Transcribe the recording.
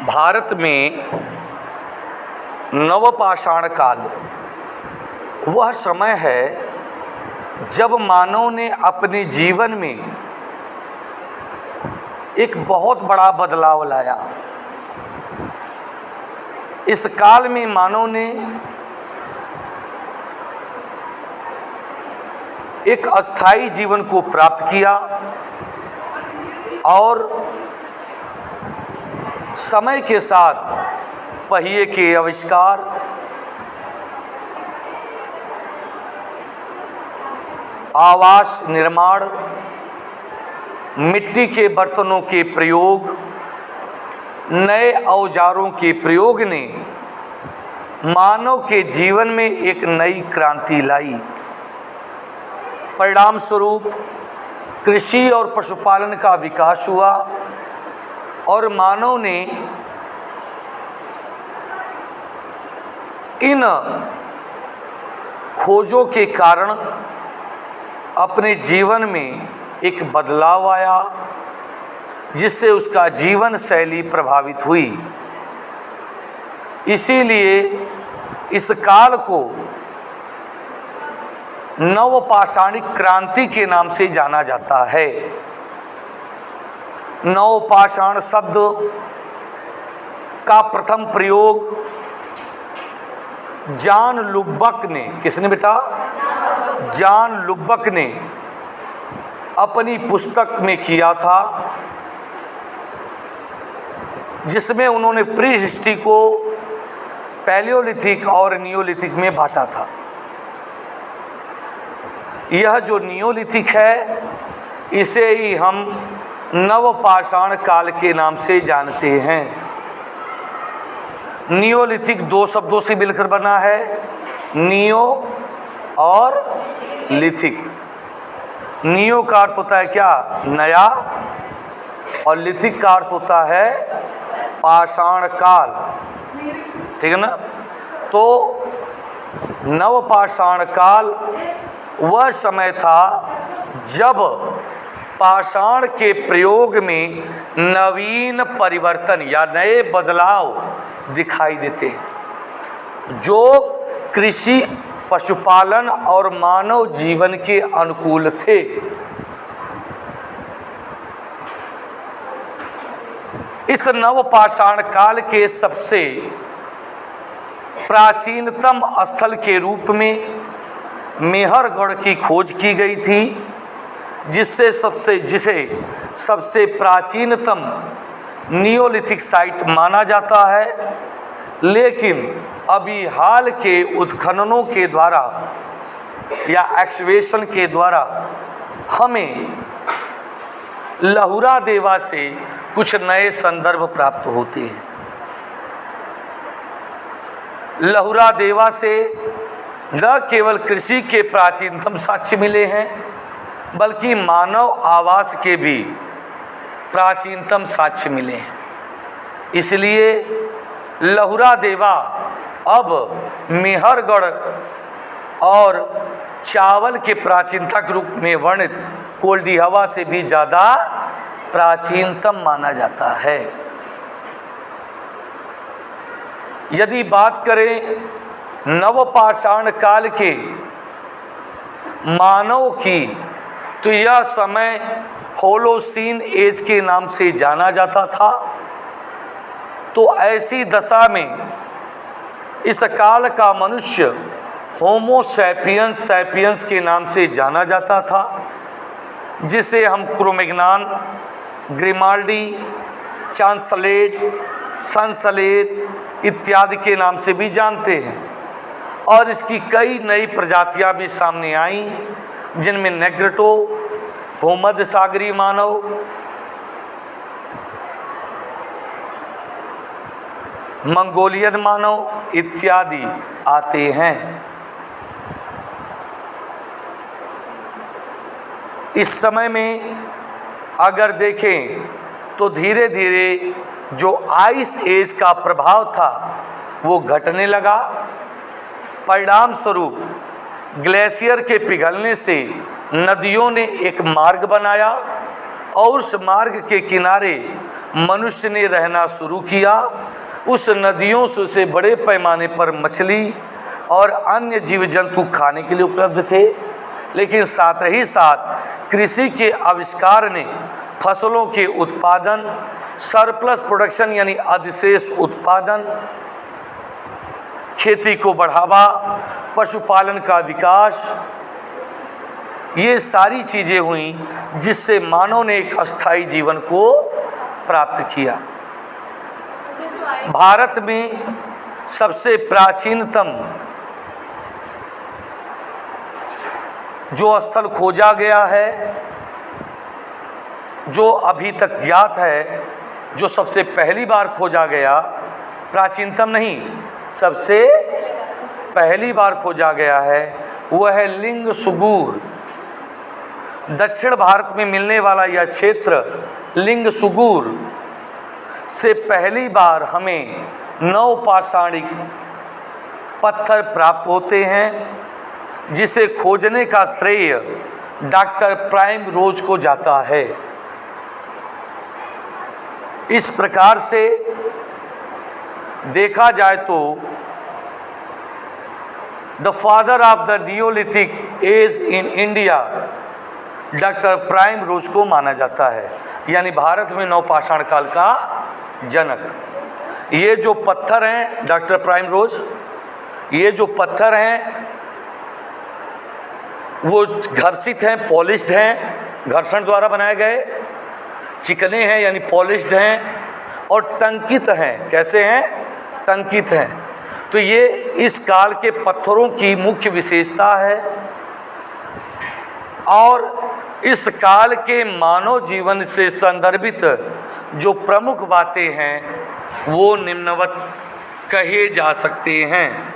भारत में नवपाषाण काल वह समय है जब मानव ने अपने जीवन में एक बहुत बड़ा बदलाव लाया। इस काल में मानव ने एक अस्थायी जीवन को प्राप्त किया और समय के साथ पहिए के आविष्कार, आवास निर्माण, मिट्टी के बर्तनों के प्रयोग, नए औजारों के प्रयोग ने मानव के जीवन में एक नई क्रांति लाई। परिणाम स्वरूप कृषि और पशुपालन का विकास हुआ और मानव ने इन खोजों के कारण अपने जीवन में एक बदलाव आया, जिससे उसका जीवन शैली प्रभावित हुई। इसीलिए इस काल को नवपाषाणिक क्रांति के नाम से जाना जाता है। नवपाषाण शब्द का प्रथम प्रयोग जॉन लुब्बक ने, किसने बेटा? जॉन लुब्बक ने अपनी पुस्तक में किया था, जिसमें उन्होंने प्री हिस्ट्री को पैलियोलिथिक और नियोलिथिक में बांटा था। यह जो नियोलिथिक है, इसे ही हम नवपाषाण काल के नाम से जानते हैं। नियोलिथिक दो शब्दों से मिलकर बना है, नियो और लिथिक। नियो का अर्थ होता है क्या? नया, और लिथिक का अर्थ होता है पाषाण काल। ठीक है ना? तो नवपाषाण काल वह समय था जब पाषाण के प्रयोग में नवीन परिवर्तन या नए बदलाव दिखाई देते हैं, जो कृषि, पशुपालन और मानव जीवन के अनुकूल थे। इस नवपाषाण काल के सबसे प्राचीनतम स्थल के रूप में मेहरगढ़ की खोज की गई थी, जिसे सबसे प्राचीनतम नियोलिथिक साइट माना जाता है। लेकिन अभी हाल के उत्खननों के द्वारा या एक्सकेवेशन के द्वारा हमें लहुरा देवा से कुछ नए संदर्भ प्राप्त होते हैं। लहुरा देवा से न केवल कृषि के प्राचीनतम साक्ष्य मिले हैं, बल्कि मानव आवास के भी प्राचीनतम साक्ष्य मिले हैं। इसलिए लहुरा देवा अब मेहरगढ़ और चावल के प्राचीनता के रूप में वर्णित कोल्डिहवा से भी ज़्यादा प्राचीनतम माना जाता है। यदि बात करें नवपाषाण काल के मानव की, तो यह समय होलोसीन एज के नाम से जाना जाता था। तो ऐसी दशा में इस काल का मनुष्य होमो सैपियंस के नाम से जाना जाता था, जिसे हम क्रोमैग्नॉन, ग्रिमाल्डी, चांसलेट, सनसलेट इत्यादि के नाम से भी जानते हैं। और इसकी कई नई प्रजातियां भी सामने आईं, जिनमें नेग्रिटो, भूमध्य सागरीय मानव, मंगोलियन मानव इत्यादि आते हैं। इस समय में अगर देखें तो धीरे धीरे जो आइस एज का प्रभाव था वो घटने लगा। परिणाम स्वरूप ग्लेशियर के पिघलने से नदियों ने एक मार्ग बनाया और उस मार्ग के किनारे मनुष्य ने रहना शुरू किया, उस नदियों से बड़े पैमाने पर मछली और अन्य जीव जंतु खाने के लिए उपलब्ध थे। लेकिन साथ ही साथ कृषि के आविष्कार ने फसलों के उत्पादन, सरप्लस प्रोडक्शन यानी अधिशेष उत्पादन, खेती को बढ़ावा, पशुपालन का विकास, ये सारी चीज़ें हुई जिससे मानव ने एक अस्थायी जीवन को प्राप्त किया। भारत में सबसे प्राचीनतम जो स्थल खोजा गया है, जो अभी तक ज्ञात है, जो सबसे पहली बार खोजा गया, प्राचीनतम नहीं, सबसे पहली बार खोजा गया है, वह है लिंग सुगूर। दक्षिण भारत में मिलने वाला यह क्षेत्र लिंग सुगूर से पहली बार हमें नवपाषाणिक पत्थर प्राप्त होते हैं, जिसे खोजने का श्रेय डॉक्टर प्राइम रोज को जाता है। इस प्रकार से देखा जाए तो the father of the neolithic age in India doctor Primrose को माना जाता है, यानी भारत में नवपाषाण काल का जनक। ये जो पत्थर हैं डॉक्टर प्राइम रोज, ये जो पत्थर हैं वो घर्षित हैं, पॉलिश्ड हैं, घर्षण द्वारा बनाए गए, चिकने हैं यानी पॉलिश्ड हैं, और टंकित हैं। कैसे हैं? टंकित हैं। तो ये इस काल के पत्थरों की मुख्य विशेषता है। और इस काल के मानव जीवन से संदर्भित जो प्रमुख बातें हैं वो निम्नवत कहे जा सकते हैं।